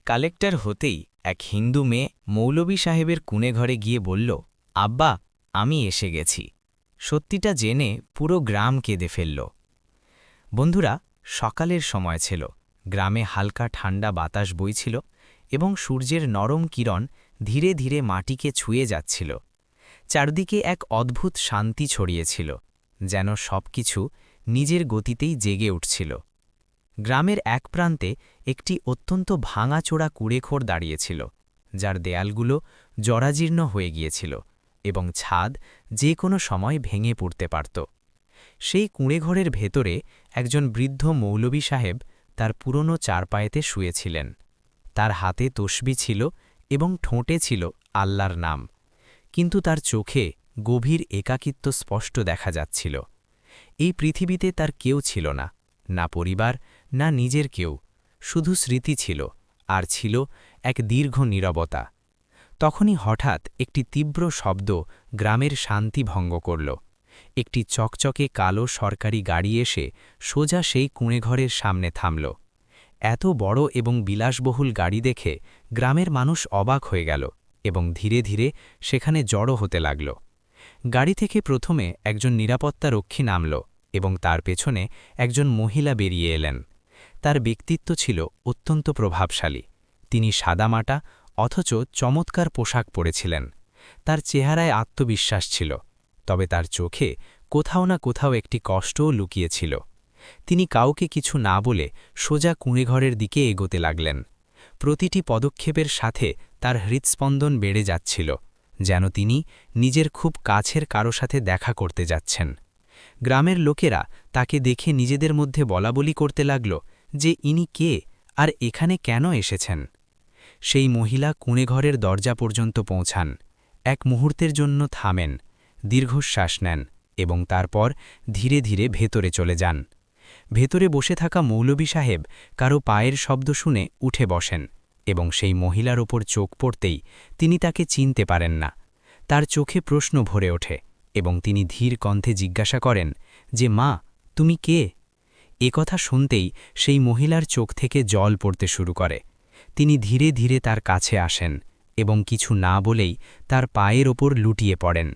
Collector হতেই এক হিন্দু মেয়ে মৌলভী সাহেবের কুঁড়েঘরে গিয়ে বলল, আব্বা, আমি এসে গেছি। সত্যিটা জেনে পুরো গ্রাম কেঁদে ফেলল। বন্ধুরা, সকালের সময় ছিল। গ্রামে হালকা ঠান্ডা বাতাস বইছিল এবং সূর্যের নরম কিরণ ধীরে ধীরে মাটিকে ছুঁয়ে যাচ্ছিল। চারদিকে এক অদ্ভুত শান্তি ছড়িয়েছিল, যেন সবকিছু নিজের গতিতেই জেগে উঠছিল। গ্রামের এক প্রান্তে একটি অত্যন্ত ভাঙাচোরা কুঁড়েঘর দাঁড়িয়েছিল, যার দেয়ালগুলো জরাজীর্ণ হয়ে গিয়েছিল এবং ছাদ যে কোনো সময় ভেঙে পড়তে পারত। সেই কুঁড়েঘরের ভেতরে একজন বৃদ্ধ মৌলভী সাহেব তার পুরনো চারপায়েতে শুয়েছিলেন। তার হাতে তসবি ছিল এবং ঠোঁটে ছিল আল্লাহর নাম, কিন্তু তার চোখে গভীর একাকিত্ব স্পষ্ট দেখা যাচ্ছিল। এই পৃথিবীতে তার কেউ ছিল না, না পরিবার, না নিজের কেউ, শুধু স্মৃতি ছিল, আর ছিল এক দীর্ঘ নীরবতা। তখনই হঠাৎ একটি তীব্র শব্দ গ্রামের শান্তি ভঙ্গ করল। একটি চকচকে কালো সরকারি গাড়ি এসে সোজা সেই কুঁড়েঘরের সামনে থামল। এত বড় এবং বিলাসবহুল গাড়ি দেখে গ্রামের মানুষ অবাক হয়ে গেল এবং ধীরে ধীরে সেখানে জড়ো হতে লাগল। গাড়ি থেকে প্রথমে একজন নিরাপত্তারক্ষী নামল এবং তার পেছনে একজন মহিলা বেরিয়ে এলেন। তার ব্যক্তিত্ব ছিল অত্যন্ত প্রভাবশালী। তিনি সাদামাটা অথচ চমৎকার পোশাক পরেছিলেন। তার চেহারায় আত্মবিশ্বাস ছিল, তবে তার চোখে কোথাও না কোথাও একটি কষ্টও লুকিয়েছিল। তিনি কাউকে কিছু না বলে সোজা কুঁড়েঘরের দিকে এগোতে লাগলেন। প্রতিটি পদক্ষেপের সাথে তার হৃৎস্পন্দন বেড়ে যাচ্ছিল, যেন তিনি নিজের খুব কাছের কারো সাথে দেখা করতে যাচ্ছেন। গ্রামের লোকেরা তাকে দেখে নিজেদের মধ্যে বলাবলি করতে লাগল যে ইনি কে আর এখানে কেন এসেছেন। সেই মহিলা কুঁড়েঘরের দরজা পর্যন্ত পৌঁছান, এক মুহূর্তের জন্য থামেন, দীর্ঘশ্বাস নেন এবং তারপর ধীরে ধীরে ভেতরে চলে যান। ভেতরে বসে থাকা মৌলভী সাহেব কারো পায়ের শব্দ শুনে উঠে বসেন এবং সেই মহিলার ওপর চোখ পড়তেই তিনি তাকে চিনতে পারেন না। তার চোখে প্রশ্ন ভরে ওঠে এবং তিনি ধীর কণ্ঠে জিজ্ঞাসা করেন যে, মা, তুমি কে? কথা শুনতেই সেই মহিলার চোখ থেকে জল পড়তে শুরু করে। তিনি ধীরে ধীরে তার কাছে আসেন এবং কিছু না বলেই তার পায়ের ওপর লুটিয়ে পড়েন।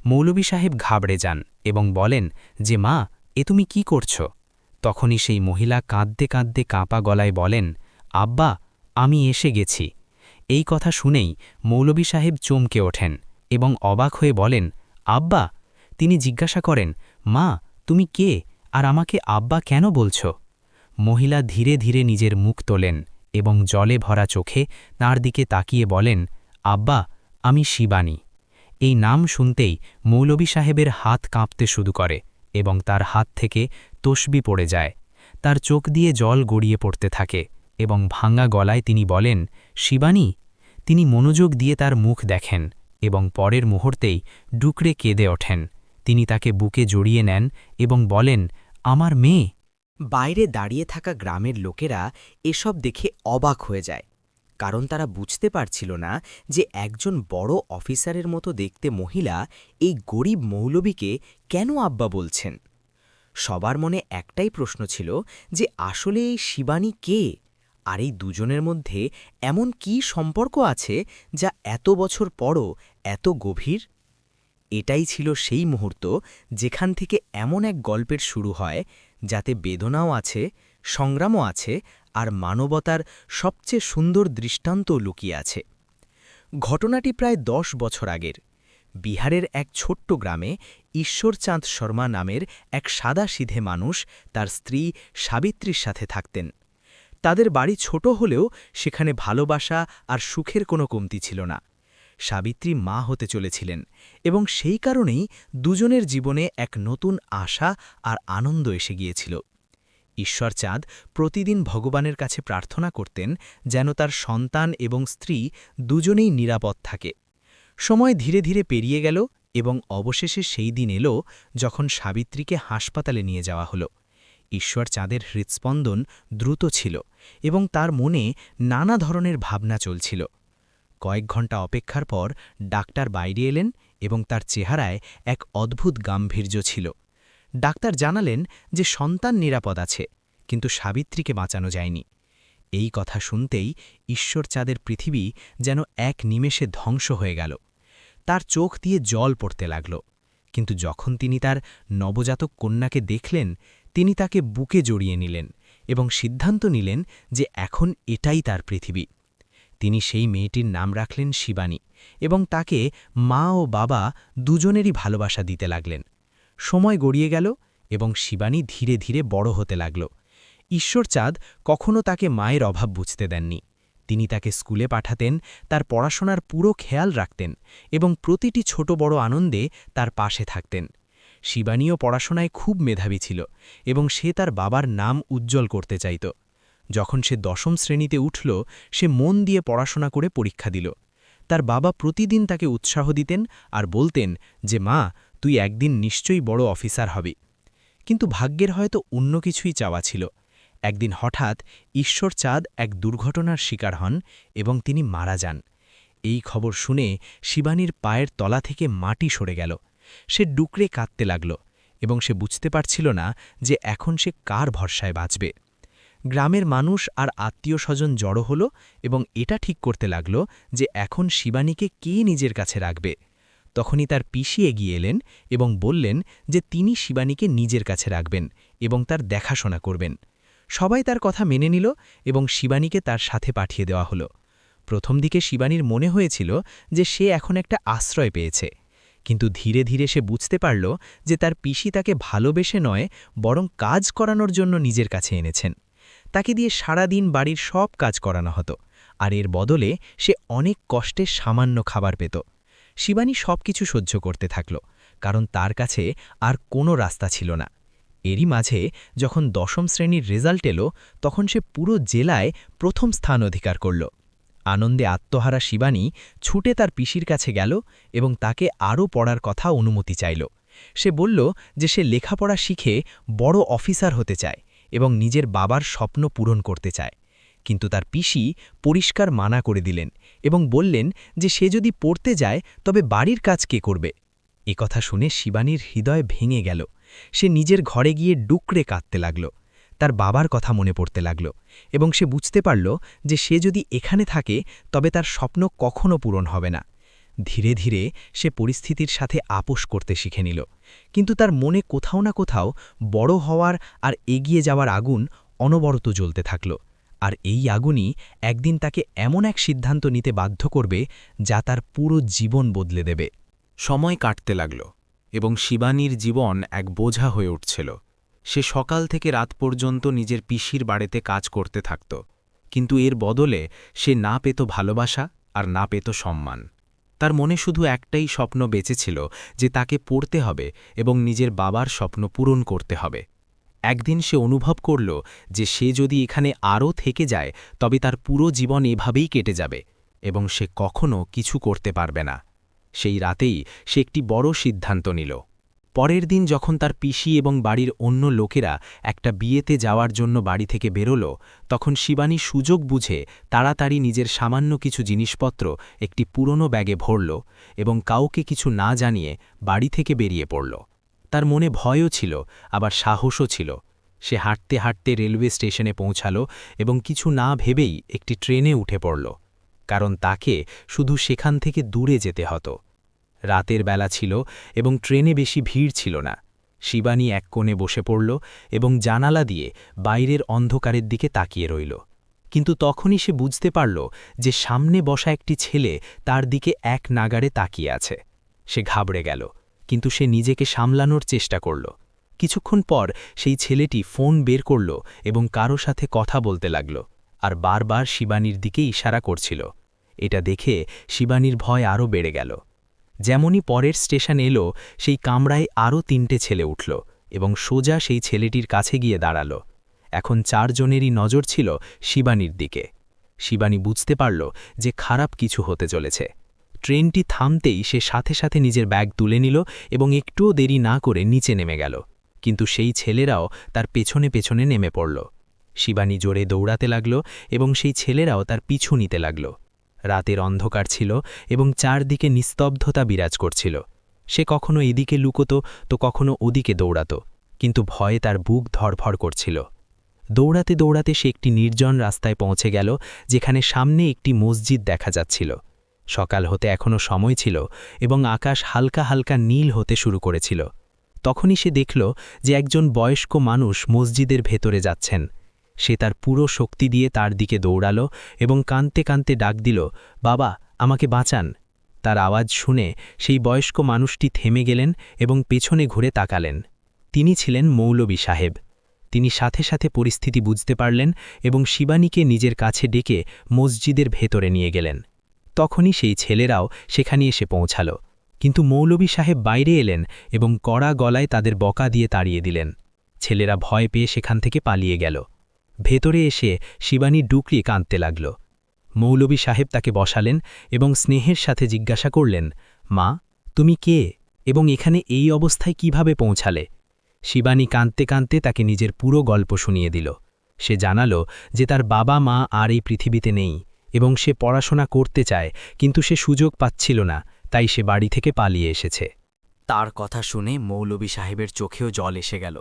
মৌলভী সাহেব ঘাবড়ে যান এবং বলেন যে, মা, তুমি কি করছ? তখনই সেই মহিলা কাঁদতে কাঁদতে কাঁপা গলায় বলেন, আব্বা, আমি এসে গেছি। এই কথা শুনেই মৌলভী সাহেব চমকে ওঠেন এবং অবাক হয়ে বলেন, আব্বা? তিনি জিজ্ঞাসা করেন, মা, তুমি কে আর আমাকে আব্বা কেন বলছ? মহিলা ধীরে ধীরে নিজের মুখ তোলেন এবং জলে ভরা চোখে তাঁর দিকে তাকিয়ে বলেন, আব্বা, আমি শিবানী। এই নাম শুনতেই মৌলভী সাহেবের হাত কাঁপতে শুরু করে এবং তার হাত থেকে তসবি পড়ে যায়। তার চোখ দিয়ে জল গড়িয়ে পড়তে থাকে এবং ভাঙা গলায় তিনি বলেন, শিবানী। তিনি মনোযোগ দিয়ে তার মুখ দেখেন এবং পরের মুহূর্তেই ডুকরে কেঁদে ওঠেন। তিনি তাকে বুকে জড়িয়ে নেন এবং বলেন, আমার মেয়ে। বাইরে দাঁড়িয়ে থাকা গ্রামের লোকেরা এসব দেখে অবাক হয়ে যায়, কারণ তারা বুঝতে পারছিল না যে একজন বড় অফিসারের মতো দেখতে মহিলা এই গরিব মৌলভীকে কেন আব্বা বলছেন। সবার মনে একটাই প্রশ্ন ছিল যে আসলে এই শিবানী কে, আর এই দুজনের মধ্যে এমন কি সম্পর্ক আছে যা এত বছর পরও এত গভীর। এটাই ছিল সেই মুহূর্ত যেখান থেকে এমন এক গল্পের শুরু হয় যাতে বেদনাও আছে, সংগ্রামও আছে, আর মানবতার সবচেয়ে সুন্দর দৃষ্টান্তও লুকিয়ে আছে। ঘটনাটি প্রায় ১০ বছর আগের। বিহারের এক ছোট্ট গ্রামে ঈশ্বরচাঁদ শর্মা নামের এক সাদাসিধে মানুষ তার স্ত্রী সাবিত্রীর সাথে থাকতেন। তাদের বাড়ি ছোট হলেও সেখানে ভালোবাসা আর সুখের কোনো কমতি ছিল না। সাবিত্রী মা হতে চলেছিলেন এবং সেই কারণেই দুজনের জীবনে এক নতুন আশা আর আনন্দ এসে গিয়েছিল। ঈশ্বরচাঁদ প্রতিদিন ভগবানের কাছে প্রার্থনা করতেন যেন তার সন্তান এবং স্ত্রী দুজনেই নিরাপদ থাকে। সময় ধীরে ধীরে পেরিয়ে গেল এবং অবশেষে সেই দিন এলো যখন সাবিত্রীকে হাসপাতালে নিয়ে যাওয়া হলো। ঈশ্বরচাঁদের হৃৎস্পন্দন দ্রুত ছিল এবং তার মনে নানা ধরনের ভাবনা চলছিল। কয়েক ঘন্টা অপেক্ষার পর ডাক্তার বাইরে এলেন এবং তার চেহারায় এক অদ্ভুত গাম্ভীর্য ছিল। ডাক্তার জানালেন যে সন্তান নিরাপদ আছে, কিন্তু সাবিত্রীকে বাঁচানো যায়নি। এই কথা শুনতেই ঈশ্বরচাঁদের পৃথিবী যেন এক নিমেষে ধ্বংস হয়ে গেল। তার চোখ দিয়ে জল পড়তে লাগল। কিন্তু যখন তিনি তার নবজাতক কন্যাকে দেখলেন, তিনি তাকে বুকে জড়িয়ে নিলেন এবং সিদ্ধান্ত নিলেন যে এখন এটাই তার পৃথিবী। তিনি সেই মেয়েটির নাম রাখলেন শিবানী এবং তাকে মা ও বাবা দুজনেরই ভালোবাসা দিতে লাগলেন। সময় গড়িয়ে গেল এবং শিবানী ধীরে ধীরে বড় হতে লাগল। ঈশ্বরচাঁদ কখনো তাকে মায়ের অভাব বুঝতে দেননি। তিনি তাকে স্কুলে পাঠাতেন, তার পড়াশোনার পুরো খেয়াল রাখতেন এবং প্রতিটি ছোট বড় আনন্দে তার পাশে থাকতেন। শিবানীও পড়াশোনায় খুব মেধাবী ছিল এবং সে তার বাবার নাম উজ্জ্বল করতে চাইত। যখন সে ১০ম শ্রেণীতে উঠল, সে মন দিয়ে পড়াশোনা করে পরীক্ষা দিল। তার বাবা প্রতিদিন তাকে উৎসাহ দিতেন আর বলতেন যে মা, তুই একদিন নিশ্চয়ই বড় অফিসার হবি। কিন্তু ভাগ্যের হয়তো অন্য কিছুই চাওয়া ছিল। একদিন হঠাৎ ঈশ্বরচাঁদ এক দুর্ঘটনার শিকার হন এবং তিনি মারা যান। এই খবর শুনে শিবানীর পায়ের তলা থেকে মাটি সরে গেল। সে ডুকরে কাঁদতে লাগল এবং সে বুঝতে পারছিল না যে এখন সে কার ভরসায় বাঁচবে। গ্রামের মানুষ আর আত্মীয় স্বজন জড়ো হল এবং এটা ঠিক করতে লাগল যে এখন শিবানীকে কে নিজের কাছে রাখবে। তখনই তার পিসি এগিয়ে এলেন এবং বললেন যে তিনি শিবানীকে নিজের কাছে রাখবেন এবং তার দেখাশোনা করবেন। সবাই তার কথা মেনে নিল এবং শিবানীকে তার সাথে পাঠিয়ে দেওয়া হলো। প্রথম দিকে শিবানীর মনে হয়েছিল যে সে এখন একটা আশ্রয় পেয়েছে, কিন্তু ধীরে ধীরে সে বুঝতে পারল যে তার পিসি তাকে ভালোবেসে নয়, বরং কাজ করানোর জন্য নিজের কাছে এনেছেন। তাকে দিয়ে সারা দিন বাড়ির সব কাজ করানো হতো, আর এর বদলে সে অনেক কষ্টে সামান্য খাবার পেত। শিবানী সবকিছু সহ্য করতে থাকল, কারণ তার কাছে আর কোনো রাস্তা ছিল না। এরই মাঝে যখন ১০ম শ্রেণীর রেজাল্ট এলো, তখন সে পুরো জেলায় প্রথম স্থান অধিকার করল। আনন্দে আত্মহারা শিবানী ছুটে তার পিসির কাছে গেল এবং তাকে আরও পড়ার কথা অনুমতি চাইল। সে বলল যে সে লেখাপড়া শিখে বড় অফিসার হতে চায় এবং নিজের বাবার স্বপ্ন পূরণ করতে চায়। কিন্তু তার পিসি পরিষ্কার মানা করে দিলেন এবং বললেন যে সে যদি পড়তে যায় তবে বাড়ির কাজ কে করবে। কথা শুনে শিবানীর হৃদয় ভেঙে গেল। সে নিজের ঘরে গিয়ে ডুকরে কাঁদতে লাগল। তার বাবার কথা মনে পড়তে লাগল এবং সে বুঝতে পারল যে সে যদি এখানে থাকে তবে তার স্বপ্ন কখনো পূরণ হবে না। ধীরে ধীরে সে পরিস্থিতির সাথে আপোষ করতে শিখে নিল, কিন্তু তার মনে কোথাও না কোথাও বড় হওয়ার আর এগিয়ে যাওয়ার আগুন অনবরত জ্বলতে থাকল। আর এই আগুনই একদিন তাকে এমন এক সিদ্ধান্ত নিতে বাধ্য করবে যা তার পুরো জীবন বদলে দেবে। সময় কাটতে লাগল এবং শিবানীর জীবন এক বোঝা হয়ে উঠছিল। সে সকাল থেকে রাত পর্যন্ত নিজের পিসির বাড়িতে কাজ করতে থাকত, কিন্তু এর বদলে সে না পেত ভালোবাসা আর না পেত সম্মান। তার মনে শুধু একটাই স্বপ্ন বেঁচেছিল যে তাকে পড়তে হবে এবং নিজের বাবার স্বপ্ন পূরণ করতে হবে। একদিন সে অনুভব করল যে সে যদি এখানে আরও থেকে যায় তবে তার পুরো জীবন এভাবেই কেটে যাবে এবং সে কখনো কিছু করতে পারবে না। সেই রাতেই সে একটি বড় সিদ্ধান্ত নিল। পরের দিন যখন তার পিসি এবং বাড়ির অন্য লোকেরা একটা বিয়েতে যাওয়ার জন্য বাড়ি থেকে বেরোল, তখন শিবানী সুযোগ বুঝে তাড়াতাড়ি নিজের সামান্য কিছু জিনিসপত্র একটি পুরনো ব্যাগে ভরল এবং কাউকে কিছু না জানিয়ে বাড়ি থেকে বেরিয়ে পড়ল। তার মনে ভয়ও ছিল, আবার সাহসও ছিল। সে হাঁটতে হাঁটতে রেলওয়ে স্টেশনে পৌঁছাল এবং কিছু না ভেবেই একটি ট্রেনে উঠে পড়ল, কারণ তাকে শুধু সেখান থেকে দূরে যেতে হতো। রাতের বেলা ছিল এবং ট্রেনে বেশি ভিড় ছিল না। শিবানী এক কোণে বসে পড়ল এবং জানালা দিয়ে বাইরের অন্ধকারের দিকে তাকিয়ে রইল। কিন্তু তখনই সে বুঝতে পারল যে সামনে বসা একটি ছেলে তার দিকে এক নাগাড়ে তাকিয়ে আছে। সে ঘাবড়ে গেল, কিন্তু সে নিজেকে সামলানোর চেষ্টা করল। কিছুক্ষণ পর সেই ছেলেটি ফোন বের করল এবং কারো সাথে কথা বলতে লাগল, আর বারবার শিবানীর দিকে ইশারা করছিল। এটা দেখে শিবানীর ভয় আরও বেড়ে গেল। যেমনই পরের স্টেশন এলো, সেই কামরায় আরও ৩টে ছেলে উঠল এবং সোজা সেই ছেলেটির কাছে গিয়ে দাঁড়াল। এখন ৪ জনেরই নজর ছিল শিবানীর দিকে। শিবানী বুঝতে পারল যে খারাপ কিছু হতে চলেছে। ট্রেনটি থামতেই সে সাথে সাথে নিজের ব্যাগ তুলে নিল এবং একটুও দেরি না করে নিচে নেমে গেল, কিন্তু সেই ছেলেরাও তার পেছনে পেছনে নেমে পড়ল। শিবানী জোরে দৌড়াতে লাগল এবং সেই ছেলেরাও তার পিছু নিতে লাগল। রাতের অন্ধকার ছিল এবং চারদিকে নিস্তব্ধতা বিরাজ করছিল। সে কখনো এদিকে লুকোত তো কখনো ওদিকে দৌড়াত, কিন্তু ভয়ে তার বুক ধড়ফড় করছিল। দৌড়াতে দৌড়াতে সে একটি নির্জন রাস্তায় পৌঁছে গেল, যেখানে সামনে একটি মসজিদ দেখা যাচ্ছিল। সকাল হতে এখনও সময় ছিল এবং আকাশ হালকা হালকা নীল হতে শুরু করেছিল। তখনই সে দেখল যে একজন বয়স্ক মানুষ মসজিদের ভেতরে যাচ্ছেন। সে তার পুরো শক্তি দিয়ে তার দিকে দৌড়াল এবং কাঁদতে কাঁদতে ডাক দিল, বাবা, আমাকে বাঁচান। তার আওয়াজ শুনে সেই বয়স্ক মানুষটি থেমে গেলেন এবং পেছনে ঘুরে তাকালেন। তিনি ছিলেন মৌলভী সাহেব। তিনি সাথে সাথে পরিস্থিতি বুঝতে পারলেন এবং শিবানীকে নিজের কাছে ডেকে মসজিদের ভেতরে নিয়ে গেলেন। তখনই সেই ছেলেরাও সেখানে এসে পৌঁছাল, কিন্তু মৌলভী সাহেব বাইরে এলেন এবং কড়া গলায় তাদের বকা দিয়ে তাড়িয়ে দিলেন। ছেলেরা ভয় পেয়ে সেখান থেকে পালিয়ে গেল। ভেতরে এসে শিবানী ডুকরিয়ে কাঁদতে লাগল। মৌলভী সাহেব তাকে বসালেন এবং স্নেহের সাথে জিজ্ঞাসা করলেন, মা, তুমি কে এবং এখানে এই অবস্থায় কিভাবে পৌঁছালে? শিবানী কাঁদতে কাঁদতে তাকে নিজের পুরো গল্প শুনিয়ে দিল। সে জানালো যে তার বাবা মা আর এই পৃথিবীতে নেই এবং সে পড়াশোনা করতে চায়, কিন্তু সে সুযোগ পাচ্ছিল না, তাই সে বাড়ি থেকে পালিয়ে এসেছে। তার কথা শুনে মৌলভী সাহেবের চোখেও জল এসে গেল।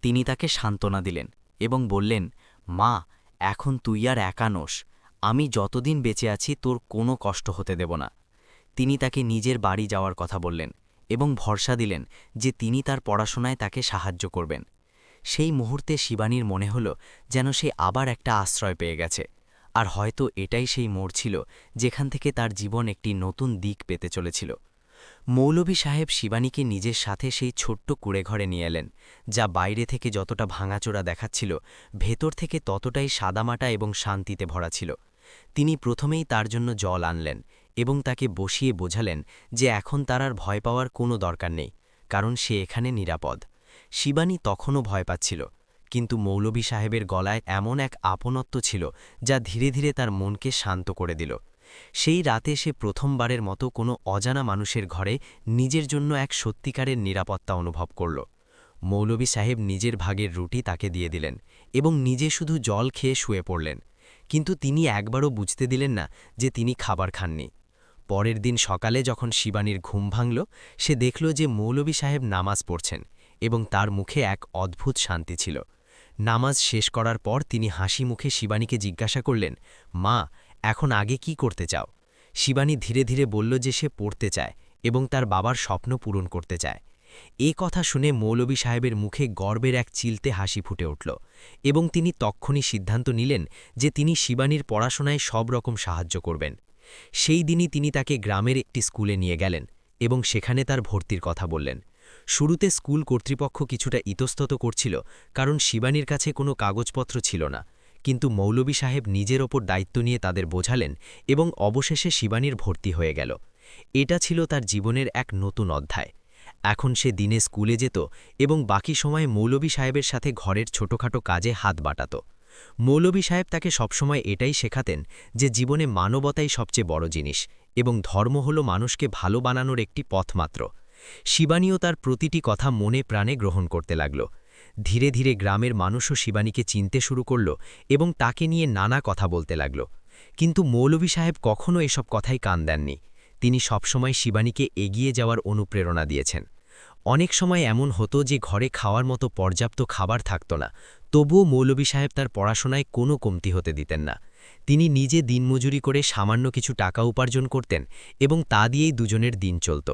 তিনি তাকে সান্ত্বনা দিলেন এবং বললেন, মা, এখন তুই আর একা নোস। আমি যতদিন বেঁচে আছি তোর কোনো কষ্ট হতে দেব না। তিনি তাকে নিজের বাড়ি যাওয়ার কথা বললেন এবং ভরসা দিলেন যে তিনি তার পড়াশোনায় তাকে সাহায্য করবেন। সেই মুহূর্তে শিবানীর মনে হল যেন সে আবার একটা আশ্রয় পেয়ে গেছে, আর হয়তো এটাই সেই মোড় ছিল যেখান থেকে তার জীবন একটি নতুন দিক পেতে চলেছিল। মৌলভী সাহেব শিবানীকে নিজের সাথে সেই ছোট্ট কুঁড়েঘরে নিয়ে এলেন, যা বাইরে থেকে যতটা ভাঙাচোরা দেখাচ্ছিল, ভেতর থেকে ততটাই সাদামাটা এবং শান্তিতে ভরা ছিল। তিনি প্রথমেই তার জন্য জল আনলেন এবং তাকে বসিয়ে বোঝালেন যে এখন তার আর ভয় পাওয়ার কোনো দরকার নেই, কারণ সে এখানে নিরাপদ। শিবানী তখনও ভয় পাচ্ছিল, কিন্তু মৌলভী সাহেবের গলায় এমন এক আপনত্ব ছিল যা ধীরে ধীরে তার মনকে শান্ত করে দিল। সেই রাতে সে প্রথমবারের মতো কোনো অজানা মানুষের ঘরে নিজের জন্য এক সত্যিকারের নিরাপত্তা অনুভব করল। মৌলভী সাহেব নিজের ভাগের রুটি তাকে দিয়ে দিলেন এবং নিজে শুধু জল খেয়ে শুয়ে পড়লেন, কিন্তু তিনি একবারও বুঝতে দিলেন না যে তিনি খাবার খাননি। পরের দিন সকালে যখন শিবানীর ঘুম ভাঙল, সে দেখল যে মৌলভী সাহেব নামাজ পড়ছেন এবং তার মুখে এক অদ্ভুত শান্তি ছিল। নামাজ শেষ করার পর তিনি হাসি মুখে শিবানীকে জিজ্ঞাসা করলেন, মা, এখন আগে কি করতে চাও? শিবানী ধীরে ধীরে বলল যে সে পড়তে চায় এবং তার বাবার স্বপ্ন পূরণ করতে চায়। এ কথা শুনে মৌলভী সাহেবের মুখে গর্বের এক চিলতে হাসি ফুটে উঠল এবং তিনি তক্ষুনি সিদ্ধান্ত নিলেন যে তিনি শিবানীর পড়াশোনায় সব রকম সাহায্য করবেন। সেই দিনই তিনি তাকে গ্রামের একটি স্কুলে নিয়ে গেলেন এবং সেখানে তার ভর্তির কথা বললেন। শুরুতে স্কুল কর্তৃপক্ষ কিছুটা ইতস্তত করছিল, কারণ শিবানীর কাছে কোনো কাগজপত্র ছিল না, কিন্তু মৌলভী সাহেব নিজের ওপর দায়িত্ব নিয়ে তাদের বোঝালেন এবং অবশেষে শিবানীর ভর্তি হয়ে গেল। এটা ছিল তার জীবনের এক নতুন অধ্যায়। এখন সে দিনে স্কুলে যেত এবং বাকি সময় মৌলভী সাহেবের সাথে ঘরের ছোটখাটো কাজে হাত বাটাত। মৌলভী সাহেব তাকে সবসময় এটাই শেখাতেন যে জীবনে মানবতাই সবচেয়ে বড় জিনিস এবং ধর্ম হল মানুষকে ভালো বানানোর একটি পথ মাত্র। শিবানীও তার প্রতিটি কথা মনে প্রাণে গ্রহণ করতে লাগল। ধীরে ধীরে গ্রামের মানুষও শিবানীকে চিনতে শুরু করল এবং তাকে নিয়ে নানা কথা বলতে লাগল, কিন্তু মৌলভী সাহেব কখনও এসব কথাই কান দেননি। তিনি সবসময় শিবানীকে এগিয়ে যাওয়ার অনুপ্রেরণা দিয়েছেন। অনেক সময় এমন হতো যে ঘরে খাওয়ার মতো পর্যাপ্ত খাবার থাকত না, তবুও মৌলভী সাহেব তার পড়াশোনায় কোনো কমতি হতে দিতেন না। তিনি নিজে দিনমজুরি করে সামান্য কিছু টাকা উপার্জন করতেন এবং তা দিয়েই দুজনের দিন চলত।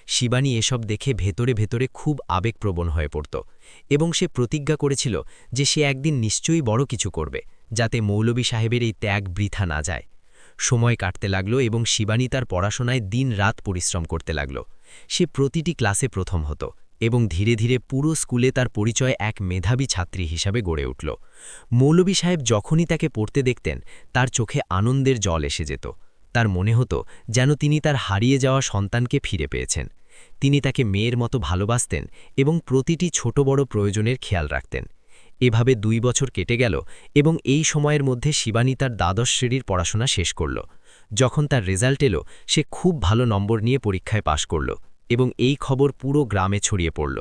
শিবানী এসব দেখে ভেতরে ভেতরে খুব আবেগপ্রবণ হয়ে পড়ত এবং সে প্রতিজ্ঞা করেছিল যে সে একদিন নিশ্চয়ই বড় কিছু করবে, যাতে মৌলভী সাহেবের এই ত্যাগ বৃথা না যায়। সময় কাটতে লাগল এবং শিবানী তার পড়াশোনায় দিন-রাত পরিশ্রম করতে লাগল। সে প্রতিটি ক্লাসে প্রথম হতো এবং ধীরে ধীরে পুরো স্কুলে তার পরিচয় এক মেধাবী ছাত্রী হিসাবে গড়ে উঠল। মৌলভী সাহেব যখনই তাকে পড়তে দেখতেন, তার চোখে আনন্দের জল এসে যেত। তার মনে হতো যেন তিনি তার হারিয়ে যাওয়া সন্তানকে ফিরে পেয়েছেন। তিনি তাকে মেয়ের মতো ভালোবাসতেন এবং প্রতিটি ছোট বড় প্রয়োজনের খেয়াল রাখতেন। এভাবে 2 বছর কেটে গেল এবং এই সময়ের মধ্যে শিবানী তার দ্বাদশ শ্রেণীর পড়াশোনা শেষ করল। যখন তার রেজাল্ট এলো, সে খুব ভালো নম্বর নিয়ে পরীক্ষায় পাশ করল এবং এই খবর পুরো গ্রামে ছড়িয়ে পড়ল।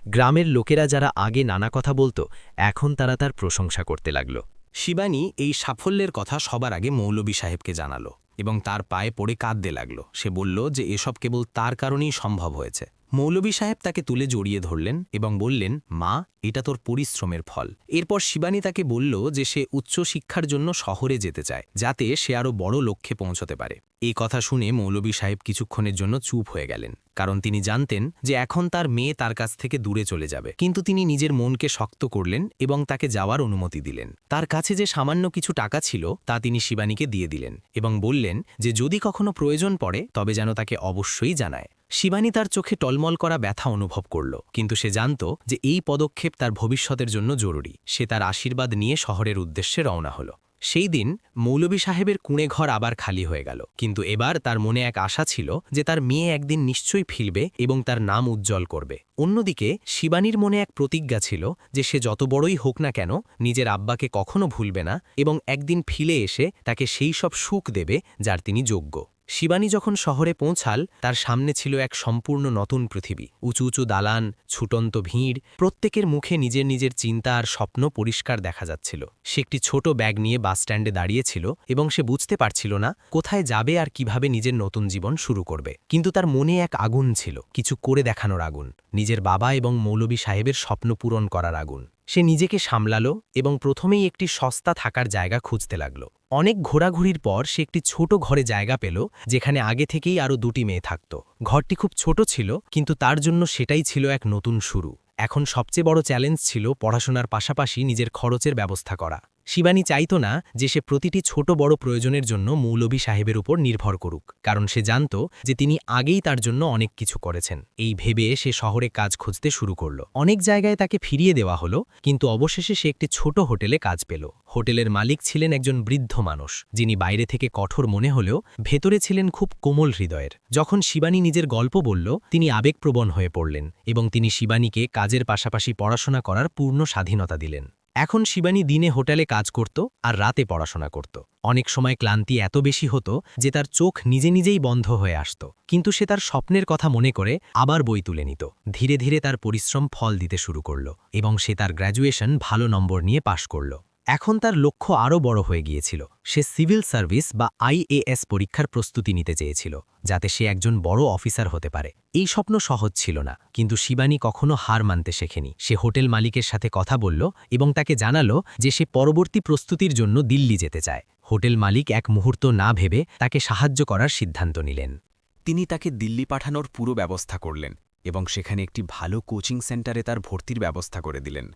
গ্রামের লোকেরা যারা আগে নানা কথা বলতো, এখন তারা তার প্রশংসা করতে লাগল। শিবানী এই সাফল্যের কথা সবার আগে মৌলভী সাহেবকে জানালো এবং তার পায়ে পড়ে কাঁদতে লাগল। সে বলল যে এসব কেবল তার কারণেই সম্ভব হয়েছে। মৌলভী সাহেব তাকে তুলে জড়িয়ে ধরলেন এবং বললেন, মা, এটা তোর পরিশ্রমের ফল। এরপর শিবানী তাকে বলল যে সে উচ্চশিক্ষার জন্য শহরে যেতে চায়, যাতে সে আরও বড় লক্ষ্যে পৌঁছতে পারে। এই কথা শুনে মৌলভী সাহেব কিছুক্ষণের জন্য চুপ হয়ে গেলেন, কারণ তিনি জানতেন যে এখন তার মেয়ে তার কাছ থেকে দূরে চলে যাবে। কিন্তু তিনি নিজের মনকে শক্ত করলেন এবং তাকে যাওয়ার অনুমতি দিলেন। তার কাছে যে সামান্য কিছু টাকা ছিল তা তিনি শিবানীকে দিয়ে দিলেন এবং বললেন যে যদি কখনো প্রয়োজন পড়ে তবে যেন তাকে অবশ্যই জানায়। শিবানী তার চোখে টলমল করা ব্যথা অনুভব করল, কিন্তু সে জানত যে এই পদক্ষেপ তার ভবিষ্যতের জন্য জরুরি। সে তার আশীর্বাদ নিয়ে শহরের উদ্দেশ্যে রওনা হল। সেই দিন মৌলভী সাহেবের কুঁড়ে ঘর আবার খালি হয়ে গেল, কিন্তু এবার তার মনে এক আশা ছিল যে তার মেয়ে একদিন নিশ্চয়ই ফিরবে এবং তার নাম উজ্জ্বল করবে। অন্যদিকে শিবানীর মনে এক প্রতিজ্ঞা ছিল যে সে যত বড়ই হোক না কেন নিজের আব্বাকে কখনো ভুলবে না এবং একদিন ফিরে এসে তাকে সেই সব সুখ দেবে যার তিনি যোগ্য। শিবানী যখন শহরে পৌঁছাল, তার সামনে ছিল এক সম্পূর্ণ নতুন পৃথিবী। উঁচু উঁচু দালান, ছুটন্ত ভিড়, প্রত্যেকের মুখে নিজের নিজের চিন্তা আর স্বপ্ন পরিষ্কার দেখা যাচ্ছিল। সে একটি ছোট ব্যাগ নিয়ে বাসস্ট্যান্ডে দাঁড়িয়েছিল এবং সে বুঝতে পারছিল না কোথায় যাবে আর কিভাবে নিজের নতুন জীবন শুরু করবে। কিন্তু তার মনে এক আগুন ছিল, কিছু করে দেখানোর আগুন, নিজের বাবা এবং মৌলভী সাহেবের স্বপ্ন পূরণ করার আগুন। সে নিজেকে সামলালো এবং প্রথমেই একটি সস্তা থাকার জায়গা খুঁজতে লাগল। অনেক ঘোরাঘুরির পর সে একটি ছোট ঘরে জায়গা পেল, যেখানে আগে থেকেই আরও 2টি মেয়ে থাকত। ঘরটি খুব ছোট ছিল, কিন্তু তার জন্য সেটাই ছিল এক নতুন শুরু। এখন সবচেয়ে বড় চ্যালেঞ্জ ছিল পড়াশোনার পাশাপাশি নিজের খরচের ব্যবস্থা করা। শিবানী চাইত না যে সে প্রতিটি ছোট বড় প্রয়োজনের জন্য মৌলভী সাহেবের উপর নির্ভর করুক, কারণ সে জানত যে তিনি আগেই তার জন্য অনেক কিছু করেছেন। এই ভেবে সে শহরে কাজ খুঁজতে শুরু করল। অনেক জায়গায় তাকে ফিরিয়ে দেওয়া হলো, কিন্তু অবশেষে সে একটি ছোট হোটেলে কাজ পেল। হোটেলের মালিক ছিলেন একজন বৃদ্ধ মানুষ, যিনি বাইরে থেকে কঠোর মনে হলেও ভেতরে ছিলেন খুব কোমল হৃদয়ের। যখন শিবানী নিজের গল্প বলল, তিনি আবেগপ্রবণ হয়ে পড়লেন এবং তিনি শিবানীকে কাজের পাশাপাশি পড়াশোনা করার পূর্ণ স্বাধীনতা দিলেন। এখন শিবানী দিনে হোটেলে কাজ করত আর রাতে পড়াশোনা করত। অনেক সময় ক্লান্তি এত বেশি হতো যে তার চোখ নিজে নিজেই বন্ধ হয়ে আসত, কিন্তু সে তার স্বপ্নের কথা মনে করে আবার বই তুলে নিত। ধীরে ধীরে তার পরিশ্রম ফল দিতে শুরু করল এবং সে তার গ্র্যাজুয়েশন ভালো নম্বর নিয়ে পাশ করল। এখন তার লক্ষ্য আরও বড় হয়ে গিয়েছিল। সে সিভিল সার্ভিস বা IAS পরীক্ষার প্রস্তুতি নিতে চেয়েছিল, যাতে সে একজন বড় অফিসার হতে পারে। এই স্বপ্ন সহজ ছিল না, কিন্তু শিবানী কখনো হার মানতে শেখেনি। সে হোটেল মালিকের সাথে কথা বলল এবং তাকে জানালো যে সে পরবর্তী প্রস্তুতির জন্য দিল্লি যেতে চায়। হোটেল মালিক এক মুহূর্ত না ভেবে তাকে সাহায্য করার সিদ্ধান্ত নিলেন। তিনি তাকে দিল্লি পাঠানোর পুরো ব্যবস্থা করলেন এবং সেখানে একটি ভালো কোচিং সেন্টারে তার ভর্তির ব্যবস্থা করে দিলেন।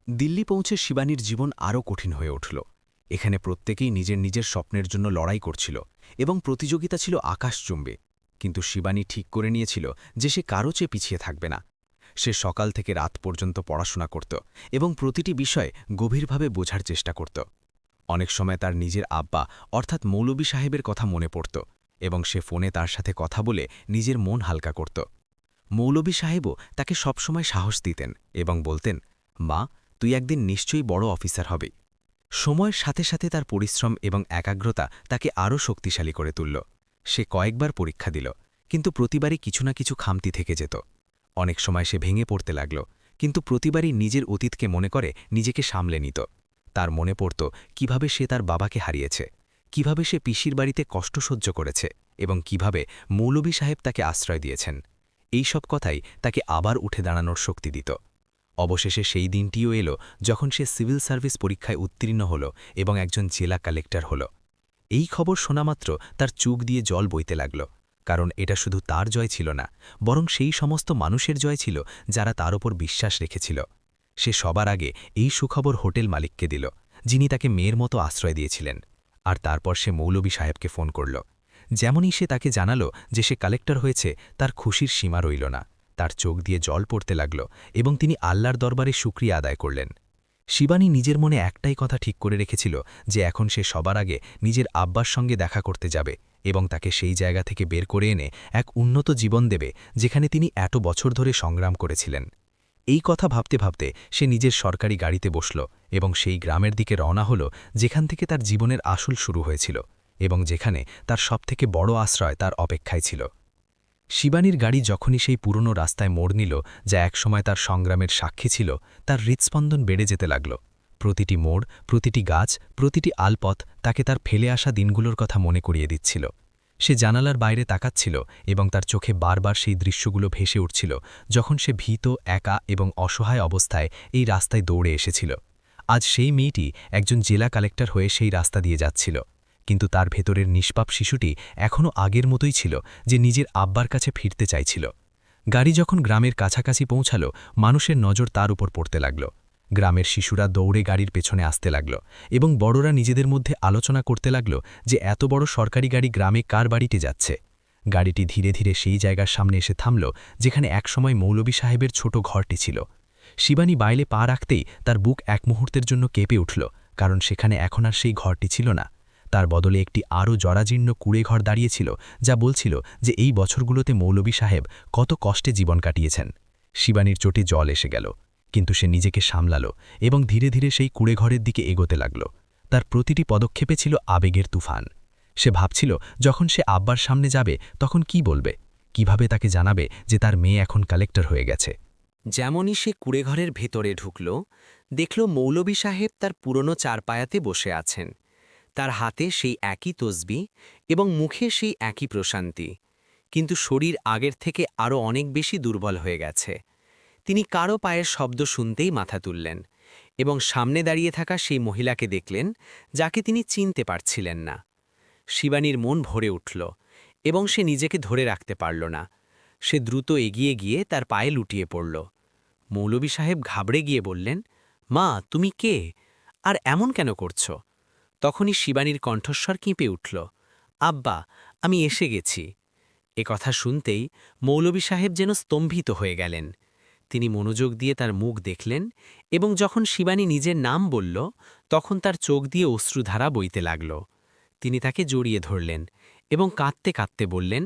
দিল্লি পৌঁছে শিবানীর জীবন আরও কঠিন হয়ে উঠল। এখানে প্রত্যেকেই নিজের নিজের স্বপ্নের জন্য লড়াই করছিল এবং প্রতিযোগিতা ছিল আকাশচুম্বী। কিন্তু শিবানী ঠিক করে নিয়েছিল যে সে কারো চেয়ে পিছিয়ে থাকবে না। সে সকাল থেকে রাত পর্যন্ত পড়াশোনা করত এবং প্রতিটি বিষয় গভীরভাবে বোঝার চেষ্টা করত। অনেক সময় তার নিজের আব্বা অর্থাৎ মৌলভী সাহেবের কথা মনে পড়ত এবং সে ফোনে তার সাথে কথা বলে নিজের মন হালকা করত। মৌলভী সাহেবও তাকে সবসময় সাহস দিতেন এবং বলতেন, মা, তুই একদিন নিশ্চয়ই বড় অফিসার হবি। সময়ের সাথে সাথে তার পরিশ্রম এবং একাগ্রতা তাকে আরও শক্তিশালী করে তুলল। সে কয়েকবার পরীক্ষা দিল, কিন্তু প্রতিবারই কিছু না কিছু খামতি থেকে যেত। অনেক সময় সে ভেঙে পড়তে লাগল, কিন্তু প্রতিবারই নিজের অতীতকে মনে করে নিজেকে সামলে নিত। তার মনে পড়ত কিভাবে সে তার বাবাকে হারিয়েছে, কিভাবে সে পিসির বাড়িতে কষ্ট সহ্য করেছে এবং কিভাবে মৌলভী সাহেব তাকে আশ্রয় দিয়েছেন। এই সব কথাই তাকে আবার উঠে দাঁড়ানোর শক্তি দিত। অবশেষে সেই দিনটিও এলো যখন সে সিভিল সার্ভিস পরীক্ষায় উত্তীর্ণ হল এবং একজন জেলা কালেক্টর হল। এই খবর শোনামাত্র তার চোখ দিয়ে জল বইতে লাগল, কারণ এটা শুধু তার জয় ছিল না, বরং সেই সমস্ত মানুষের জয় ছিল যারা তার ওপর বিশ্বাস রেখেছিল। সে সবার আগে এই সুখবর হোটেল মালিককে দিল, যিনি তাকে মেয়ের মতো আশ্রয় দিয়েছিলেন। আর তারপর সে মৌলভী সাহেবকে ফোন করল। যেমনই সে তাকে জানালো যে সে কালেক্টর হয়েছে, তার খুশির সীমা রইল না। তার চোখ দিয়ে জল পড়তে লাগল এবং তিনি আল্লাহর দরবারে শুকরিয়া আদায় করলেন। শিবানী নিজের মনে একটাই কথা ঠিক করে রেখেছিল যে এখন সে সবার আগে নিজের আব্বার সঙ্গে দেখা করতে যাবে এবং তাকে সেই জায়গা থেকে বের করে এনে এক উন্নত জীবন দেবে যেখানে তিনি এত বছর ধরে সংগ্রাম করেছিলেন। এই কথা ভাবতে ভাবতে সে নিজের সরকারি গাড়িতে বসল এবং সেই গ্রামের দিকে রওনা হল যেখান থেকে তার জীবনের আসল শুরু হয়েছিল এবং যেখানে তার সবথেকে বড় আশ্রয় তার অপেক্ষায় ছিল। শিবানীর গাড়ি যখনই সেই পুরনো রাস্তায় মোড় নিল যা একসময় তার সংগ্রামের সাক্ষী ছিল, তার হৃৎস্পন্দন বেড়ে যেতে লাগল। প্রতিটি মোড়, প্রতিটি গাছ, প্রতিটি আলপথ তাকে তার ফেলে আসা দিনগুলোর কথা মনে করিয়ে দিচ্ছিল। সে জানালার বাইরে তাকাচ্ছিল এবং তার চোখে বারবার সেই দৃশ্যগুলো ভেসে উঠছিল যখন সে ভীত, একা এবং অসহায় অবস্থায় এই রাস্তায় দৌড়ে এসেছিল। আজ সেই মেয়েটি একজন জেলা কালেক্টর হয়ে সেই রাস্তা দিয়ে যাচ্ছিল, কিন্তু তার ভেতরের নিষ্পাপ শিশুটি এখনও আগের মতোই ছিল, যে নিজের আব্বার কাছে ফিরতে চাইছিল। গাড়ি যখন গ্রামের কাছাকাছি পৌঁছাল, মানুষের নজর তার উপর পড়তে লাগল। গ্রামের শিশুরা দৌড়ে গাড়ির পেছনে আসতে লাগল এবং বড়রা নিজেদের মধ্যে আলোচনা করতে লাগল যে এত বড় সরকারি গাড়ি গ্রামে কার বাড়িতে যাচ্ছে। গাড়িটি ধীরে ধীরে সেই জায়গার সামনে এসে থামল যেখানে একসময় মৌলভী সাহেবের ছোট ঘরটি ছিল। শিবানী বাইরে পা রাখতেই তার বুক এক মুহূর্তের জন্য কেঁপে উঠল, কারণ সেখানে এখন আর সেই ঘরটি ছিল না। তার বদলে একটি আরও জরাজীর্ণ কুঁড়েঘর দাঁড়িয়েছিল, যা বলছিল যে এই বছরগুলোতে মৌলভী সাহেব কত কষ্টে জীবন কাটিয়েছেন। শিবানীর চোটে জল এসে গেল, কিন্তু সে নিজেকে সামলাল এবং ধীরে ধীরে সেই কুঁড়েঘরের দিকে এগোতে লাগল। তার প্রতিটি পদক্ষেপে ছিল আবেগের তুফান। সে ভাবছিল যখন সে আব্বার সামনে যাবে তখন কি বলবে, কিভাবে তাকে জানাবে যে তার মেয়ে এখন কালেক্টর হয়ে গেছে। যেমনই সে কুঁড়েঘরের ভেতরে ঢুকল, দেখল মৌলভী সাহেব তার পুরনো চারপায়াতে বসে আছেন। তার হাতে সেই একই তসবি এবং মুখে সেই একই প্রশান্তি, কিন্তু শরীর আগের থেকে আরও অনেক বেশি দুর্বল হয়ে গেছে। তিনি কারো পায়ের শব্দ শুনতেই মাথা তুললেন এবং সামনে দাঁড়িয়ে থাকা সেই মহিলাকে দেখলেন, যাকে তিনি চিনতে পারছিলেন না। শিবানীর মন ভরে উঠল এবং সে নিজেকে ধরে রাখতে পারল না। সে দ্রুত এগিয়ে গিয়ে তার পায়ে লুটিয়ে পড়ল। মৌলভী সাহেব ঘাবড়ে গিয়ে বললেন, মা, তুমি কে? আর এমন কেন করছো? তখনই শিবানীর কণ্ঠস্বর কেঁপে উঠল, আব্বা, আমি এসে গেছি। এ কথা শুনতেই মৌলভী সাহেব যেন স্তম্ভিত হয়ে গেলেন। তিনি মনোযোগ দিয়ে তার মুখ দেখলেন এবং যখন শিবানী নিজের নাম বলল, তখন তার চোখ দিয়ে অশ্রুধারা বইতে লাগল। তিনি তাকে জড়িয়ে ধরলেন এবং কাঁদতে কাঁদতে বললেন,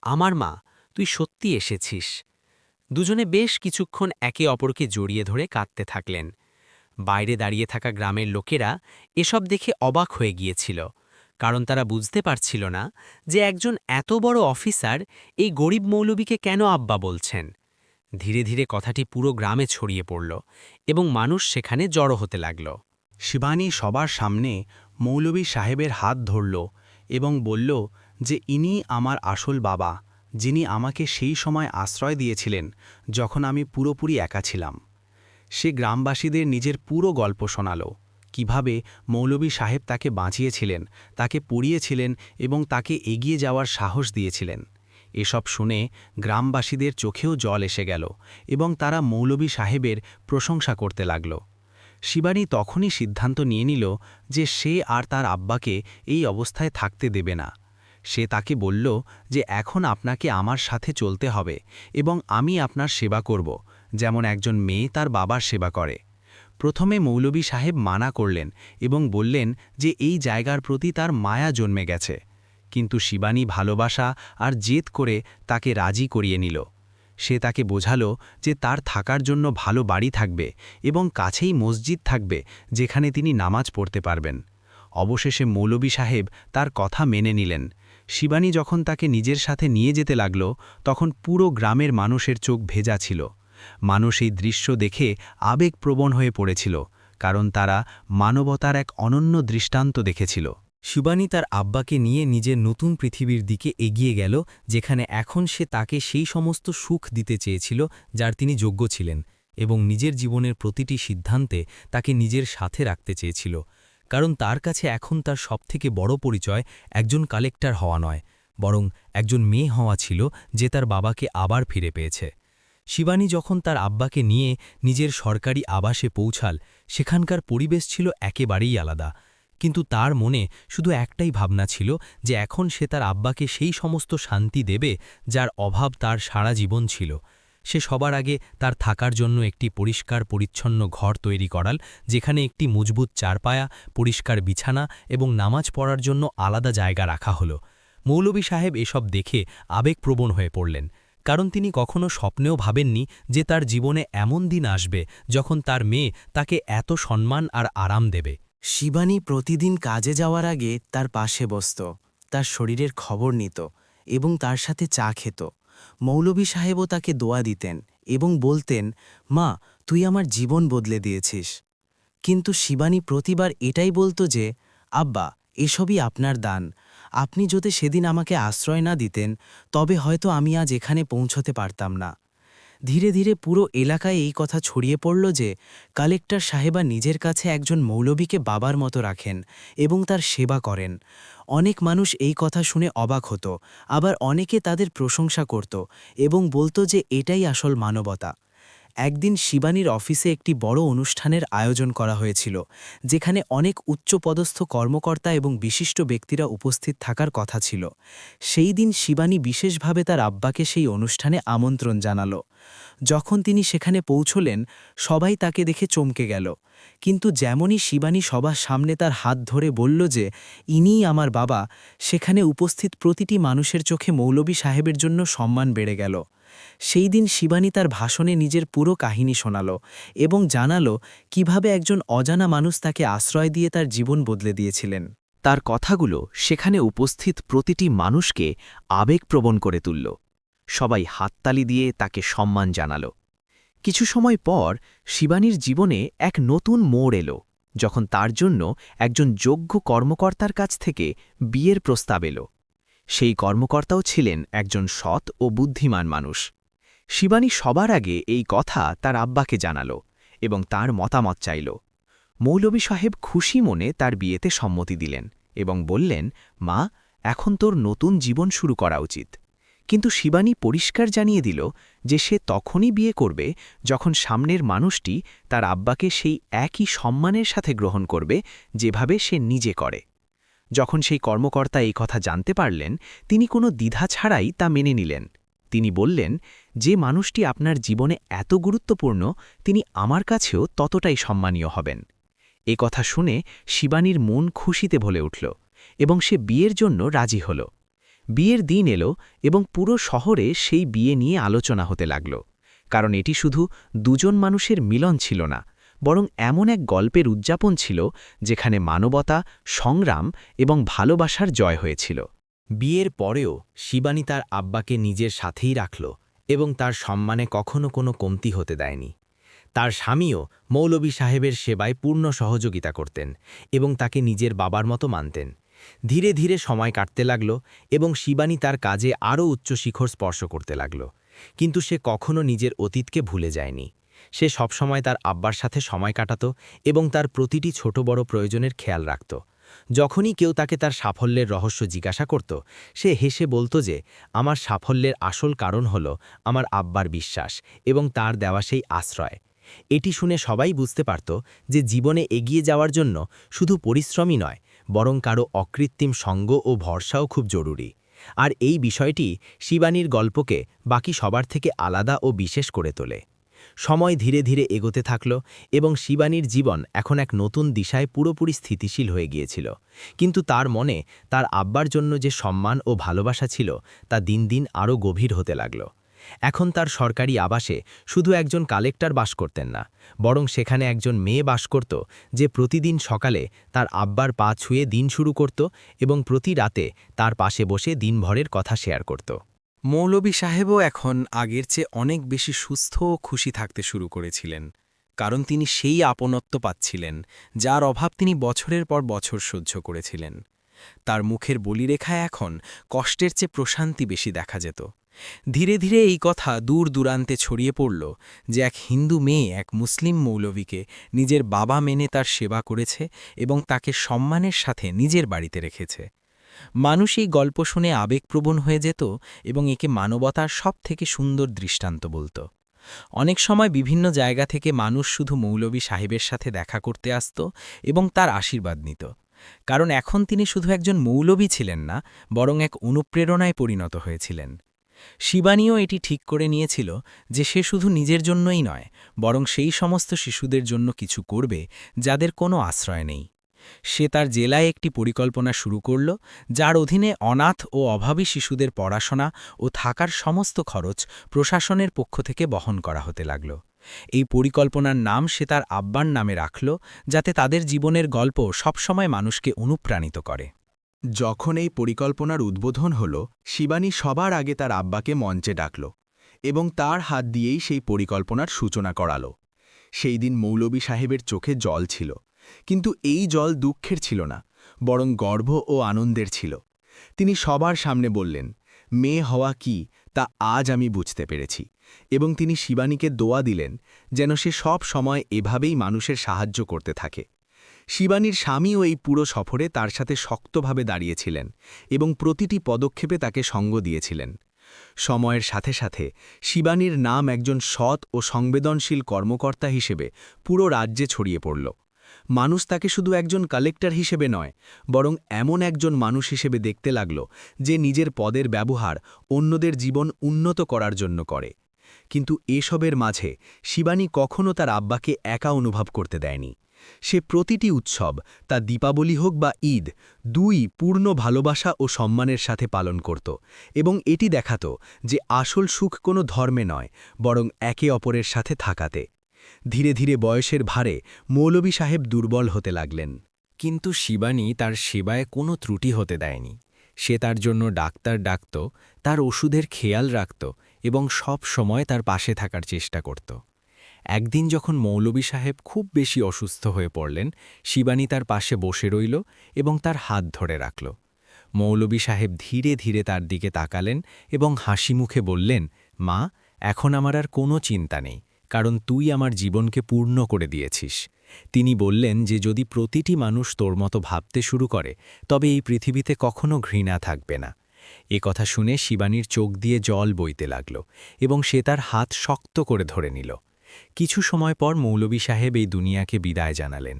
আমার মা, তুই সত্যি এসেছিস। দুজনে বেশ কিছুক্ষণ একে অপরকে জড়িয়ে ধরে কাঁদতে থাকলেন। বাইরে দাঁড়িয়ে থাকা গ্রামের লোকেরা এসব দেখে অবাক হয়ে গিয়েছিল, কারণ তারা বুঝতে পারছিল না যে একজন এত বড় অফিসার এই গরিব মৌলবীকে কেন আব্বা বলছেন। ধীরে ধীরে কথাটি পুরো গ্রামে ছড়িয়ে পড়ল এবং মানুষ সেখানে জড়ো হতে লাগল। শিবানী সবার সামনে মৌলভী সাহেবের হাত ধরল এবং বলল যে ইনি আমার আসল বাবা, যিনি আমাকে সেই সময় আশ্রয় দিয়েছিলেন যখন আমি পুরোপুরি একা ছিলাম। সে গ্রামবাসীদের নিজের পুরো গল্প শোনাল, কিভাবে মৌলভী সাহেব তাকে বাঁচিয়েছিলেন, তাকে পড়িয়েছিলেন এবং তাকে এগিয়ে যাওয়ার সাহস দিয়েছিলেন। এসব শুনে গ্রামবাসীদের চোখেও জল এসে গেল এবং তারা মৌলভী সাহেবের প্রশংসা করতে লাগল। শিবানী তখনই সিদ্ধান্ত নিয়ে নিল যে সে আর তার আব্বাকে এই অবস্থায় থাকতে দেবে না। সে তাকে বলল যে এখন আপনাকে আমার সাথে চলতে হবে এবং আমি আপনার সেবা করব, যেমন একজন মেয়ে তার বাবার সেবা করে। প্রথমে মৌলভী সাহেব মানা করলেন এবং বললেন যে এই জায়গার প্রতি তার মায়া জন্মে গেছে, কিন্তু শিবানী ভালোবাসা আর জেদ করে তাকে রাজি করিয়ে নিল। সে তাকে বোঝালো যে তার থাকার জন্য ভালো বাড়ি থাকবে এবং কাছেই মসজিদ থাকবে যেখানে তিনি নামাজ পড়তে পারবেন। অবশেষে মৌলভী সাহেব তার কথা মেনে নিলেন। শিবানী যখন তাকে নিজের সাথে নিয়ে যেতে লাগল, তখন পুরো গ্রামের মানুষের চোখ ভেজা ছিল। মানুষ এই দৃশ্য দেখে আবেগপ্রবণ হয়ে পড়েছিল, কারণ তারা মানবতার এক অনন্য দৃষ্টান্ত দেখেছিল। শিবানী তার আব্বাকে নিয়ে নিজের নতুন পৃথিবীর দিকে এগিয়ে গেল, যেখানে এখন সে তাকে সেই সমস্ত সুখ দিতে চেয়েছিল যার তিনি যোগ্য ছিলেন, এবং নিজের জীবনের প্রতিটি সিদ্ধান্তে তাকে নিজের সাথে রাখতে চেয়েছিল, কারণ তার কাছে এখন তার সবথেকে বড় পরিচয় একজন কালেক্টর হওয়া নয়, বরং একজন মেয়ে হওয়া ছিল যে তার বাবাকে আবার ফিরে পেয়েছে। শিবানী যখন তার আব্বাকে নিয়ে নিজের সরকারি আবাসে পৌঁছাল, সেখানকার পরিবেশ ছিল একেবারেই আলাদা, কিন্তু তার মনে শুধু একটাই ভাবনা ছিল যে এখন সে তার আব্বাকে সেই সমস্ত শান্তি দেবে যার অভাব তার সারা জীবন ছিল। সে সবার আগে তার থাকার জন্য একটি পরিষ্কার পরিচ্ছন্ন ঘর তৈরি করাল, যেখানে একটি মজবুত চারপায়া, পরিষ্কার বিছানা এবং নামাজ পড়ার জন্য আলাদা জায়গা রাখা হলো। মৌলভী সাহেব এসব দেখে আবেগপ্রবণ হয়ে পড়লেন, কারণ তিনি কখনো স্বপ্নেও ভাবেননি যে তার জীবনে এমন দিন আসবে যখন তার মেয়ে তাকে এত সম্মান আর আরাম দেবে। শিবানী প্রতিদিন কাজে যাওয়ার আগে তার পাশে বসত, তার শরীরের খবর নিত এবং তার সাথে চা খেত। মৌলভী সাহেবও তাকে দোয়া দিতেন এবং বলতেন, মা, তুই আমার জীবন বদলে দিয়েছিস। কিন্তু শিবানী প্রতিবার এটাই বলতো যে, আব্বা, এসবই আপনার দান, আপনি যদি সেদিন আমাকে আশ্রয় না দিতেন তবে হয়তো আমি আজ এখানে পৌঁছতে পারতাম না। ধীরে ধীরে পুরো এলাকায় এই কথা ছড়িয়ে পড়ল যে কালেক্টর সাহেবা নিজের কাছে একজন মৌলবীকে বাবার মতো রাখেন এবং তার সেবা করেন। অনেক মানুষ এই কথা শুনে অবাক হতো, আবার অনেকে তাদের প্রশংসা করত এবং বলতো যে এটাই আসল মানবতা। একদিন শিবানীর অফিসে একটি বড় অনুষ্ঠানের আয়োজন করা হয়েছিল, যেখানে অনেক উচ্চপদস্থ কর্মকর্তা এবং বিশিষ্ট ব্যক্তিরা উপস্থিত থাকার কথা ছিল। সেই দিন শিবানী বিশেষভাবে তার আব্বাকে সেই অনুষ্ঠানে আমন্ত্রণ জানালো। যখন তিনি সেখানে পৌঁছলেন, সবাই তাকে দেখে চমকে গেল। কিন্তু যেমনই শিবানী সবার সামনে তার হাত ধরে বলল যে ইনিই আমার বাবা, সেখানে উপস্থিত প্রতিটি মানুষের চোখে মৌলভী সাহেবের জন্য সম্মান বেড়ে গেল। সেই দিন শিবানী তার ভাষণে নিজের পুরো কাহিনী শোনাল এবং জানালো কিভাবে একজন অজানা মানুষ তাকে আশ্রয় দিয়ে তার জীবন বদলে দিয়েছিলেন। তার কথাগুলো সেখানে উপস্থিত প্রতিটি মানুষকে আবেগপ্রবণ করে তুলল। সবাই হাততালি দিয়ে তাকে সম্মান জানাল। কিছু সময় পর শিবানীর জীবনে এক নতুন মোড় এলো, যখন তার জন্য একজন যোগ্য কর্মকর্তার কাছ থেকে বিয়ের প্রস্তাব এলো। সেই কর্মকর্তাও ছিলেন একজন সৎ ও বুদ্ধিমান মানুষ। শিবানী সবার আগে এই কথা তার আব্বাকে জানাল এবং তার মতামত চাইল। মৌলভী সাহেব খুশি মনে তার বিয়েতে সম্মতি দিলেন এবং বললেন, মা, এখন তোর নতুন জীবন শুরু করা উচিত। কিন্তু শিবানী পরিষ্কার জানিয়ে দিল যে সে তখনই বিয়ে করবে যখন সামনের মানুষটি তার আব্বাকে সেই একই সম্মানের সাথে গ্রহণ করবে যেভাবে সে নিজে করে। যখন সেই কর্মকর্তা এই কথা জানতে পারলেন, তিনি কোনো দ্বিধা ছাড়াই তা মেনে নিলেন। তিনি বললেন, যে মানুষটি আপনার জীবনে এত গুরুত্বপূর্ণ, তিনি আমার কাছেও ততটাই সম্মানীয় হবেন। এ কথা শুনে শিবানীর মন খুশিতে ভরে উঠল এবং সে বিয়ের জন্য রাজি হল। বিয়ের দিন এলো এবং পুরো শহরে সেই বিয়ে নিয়ে আলোচনা হতে লাগল, কারণ এটি শুধু দুজন মানুষের মিলন ছিল না, বরং এমন এক গল্পের উদযাপন ছিল যেখানে মানবতা, সংগ্রাম এবং ভালোবাসার জয় হয়েছিল। বিয়ের পরেও শিবানী তার আব্বাকে নিজের সাথেই রাখল এবং তার সম্মানে কখনো কোনো কমতি হতে দেয়নি। তার স্বামীও মৌলভী সাহেবের সেবায় পূর্ণ সহযোগিতা করতেন এবং তাকে নিজের বাবার মতো মানতেন। ধীরে ধীরে সময় কাটতে লাগল এবং শিবানী তার কাজে আরও উচ্চ শিখর স্পর্শ করতে লাগল। কিন্তু সে কখনো নিজের অতীতকে ভুলে যায়নি। সে সবসময় তার আব্বার সাথে সময় কাটাত এবং তার প্রতিটি ছোট বড় প্রয়োজনের খেয়াল রাখত। যখনই কেউ তাকে তার সাফল্যের রহস্য জিজ্ঞাসা করত, সে হেসে বলত যে আমার সাফল্যের আসল কারণ হল আমার আব্বার বিশ্বাস এবং তার দেওয়া সেই আশ্রয়। এটি শুনে সবাই বুঝতে পারত যে জীবনে এগিয়ে যাওয়ার জন্য শুধু পরিশ্রমই নয়, বরং কারো অকৃত্রিম সঙ্গ ও ভরসাও খুব জরুরি। আর এই বিষয়টি শিবানীর গল্পকে বাকি সবার থেকে আলাদা ও বিশেষ করে তোলে। সময় ধীরে ধীরে এগোতে থাকল এবং শিবানীর জীবন এখন এক নতুন দিশায় পুরোপুরি স্থিতিশীল হয়ে গিয়েছিল। কিন্তু তার মনে তার আব্বার জন্য যে সম্মান ও ভালোবাসা ছিল, তা দিন দিন আরও গভীর হতে লাগল। এখন তার সরকারি আবাসে শুধু একজন কালেক্টর বাস করতেন না, বরং সেখানে একজন মেয়ে বাস করত যে প্রতিদিন সকালে তার আব্বার পা ছুঁয়ে দিন শুরু করত এবং প্রতি রাতে তার পাশে বসে দিনভরের কথা শেয়ার করত। মৌলভী সাহেবও এখন আগের চেয়ে অনেক বেশি সুস্থ ও খুশি থাকতে শুরু করেছিলেন, কারণ তিনি সেই আপনত্ব পাচ্ছিলেন যার অভাব তিনি বছরের পর বছর সহ্য করেছিলেন। তার মুখের বলিরেখায় এখন কষ্টের চেয়ে প্রশান্তি বেশি দেখা যেত। ধীরে ধীরে এই কথা দূর দূরান্তে ছড়িয়ে পড়ল যে এক হিন্দু মেয়ে এক মুসলিম মৌলভীকে নিজের বাবা মেনে তার সেবা করেছে এবং তাকে সম্মানের সাথে নিজের বাড়িতে রেখেছে। মানুষ এই গল্প শুনে আবেগপ্রবণ হয়ে যেত এবং একে মানবতার সবথেকে সুন্দর দৃষ্টান্ত বলত। অনেক সময় বিভিন্ন জায়গা থেকে মানুষ শুধু মৌলভী সাহেবের সাথে দেখা করতে আসত এবং তার আশীর্বাদ নিত, কারণ এখন তিনি শুধু একজন মৌলভী ছিলেন না, বরং এক অনুপ্রেরণায় পরিণত হয়েছিলেন। শিবানীও এটি ঠিক করে নিয়েছিল যে সে শুধু নিজের জন্যই নয়, বরং সেই সমস্ত শিশুদের জন্য কিছু করবে যাদের কোনো আশ্রয় নেই। সে তার জেলায় একটি পরিকল্পনা শুরু করল, যার অধীনে অনাথ ও অভাবী শিশুদের পড়াশোনা ও থাকার সমস্ত খরচ প্রশাসনের পক্ষ থেকে বহন করা হতে লাগল। এই পরিকল্পনার নাম সে তার আব্বার নামে রাখল, যাতে তাদের জীবনের গল্প সবসময় মানুষকে অনুপ্রাণিত করে। যখন এই পরিকল্পনার উদ্বোধন হল, শিবানী সবার আগে তার আব্বাকে মঞ্চে ডাকল এবং তার হাত দিয়েই সেই পরিকল্পনার সূচনা করাল। সেই দিন মৌলভী সাহেবের চোখে জল ছিল, কিন্তু এই জল দুঃখের ছিল না, বরং গর্ব ও আনন্দের ছিল। তিনি সবার সামনে বললেন, মেয়ে হওয়া কি তা আজ আমি বুঝতে পেরেছি, এবং তিনি শিবানীকে দোয়া দিলেন যেন সে সব সময় এভাবেই মানুষের সাহায্য করতে থাকে। শিবানীর স্বামীও এই পুরো সফরে তার সাথে শক্তভাবে দাঁড়িয়েছিলেন এবং প্রতিটি পদক্ষেপে তাকে সঙ্গ দিয়েছিলেন। সময়ের সাথে সাথে শিবানীর নাম একজন সৎ ও সংবেদনশীল কর্মকর্তা হিসেবে পুরো রাজ্যে ছড়িয়ে পড়ল। মানুষ তাকে শুধু একজন কালেক্টর হিসেবে নয়, বরং এমন একজন মানুষ হিসেবে দেখতে লাগল যে নিজের পদের ব্যবহার অন্যদের জীবন উন্নত করার জন্য করে। কিন্তু এসবের মাঝে শিবানী কখনও তার আব্বাকে একা অনুভব করতে দেয়নি। সে প্রতিটি উৎসব, তা দীপাবলি হোক বা ঈদ, দুই পূর্ণ ভালোবাসা ও সম্মানের সাথে পালন করত এবং এটি দেখাত যে আসল সুখ কোনো ধর্মে নয়, বরং একে অপরের সাথে থাকাতে। ধীরে ধীরে বয়সের ভারে মৌলভী সাহেব দুর্বল হতে লাগলেন। কিন্তু শিবানী তার সেবায় কোনো ত্রুটি হতে দেয়নি। সে তার জন্য ডাক্তার ডাকত, তার ওষুধের খেয়াল রাখত এবং সব সময় তার পাশে থাকার চেষ্টা করত। একদিন যখন মৌলভী সাহেব খুব বেশি অসুস্থ হয়ে পড়লেন, শিবানী তার পাশে বসে রইল এবং তার হাত ধরে রাখল। মৌলভী সাহেব ধীরে ধীরে তার দিকে তাকালেন এবং হাসি মুখে বললেন, মা, এখন আমার আর কোনো চিন্তা নেই, কারণ তুই আমার জীবনকে পূর্ণ করে দিয়েছিস। তিনি বললেন যে যদি প্রতিটি মানুষ তোর মতো ভাবতে শুরু করে, তবে এই পৃথিবীতে কখনো ঘৃণা থাকবে না। এ কথা শুনে শিবানীর চোখ দিয়ে জল বইতে লাগল এবং সে তার হাত শক্ত করে ধরে নিল। কিছু সময় পর মৌলভী সাহেব এই দুনিয়াকে বিদায় জানালেন,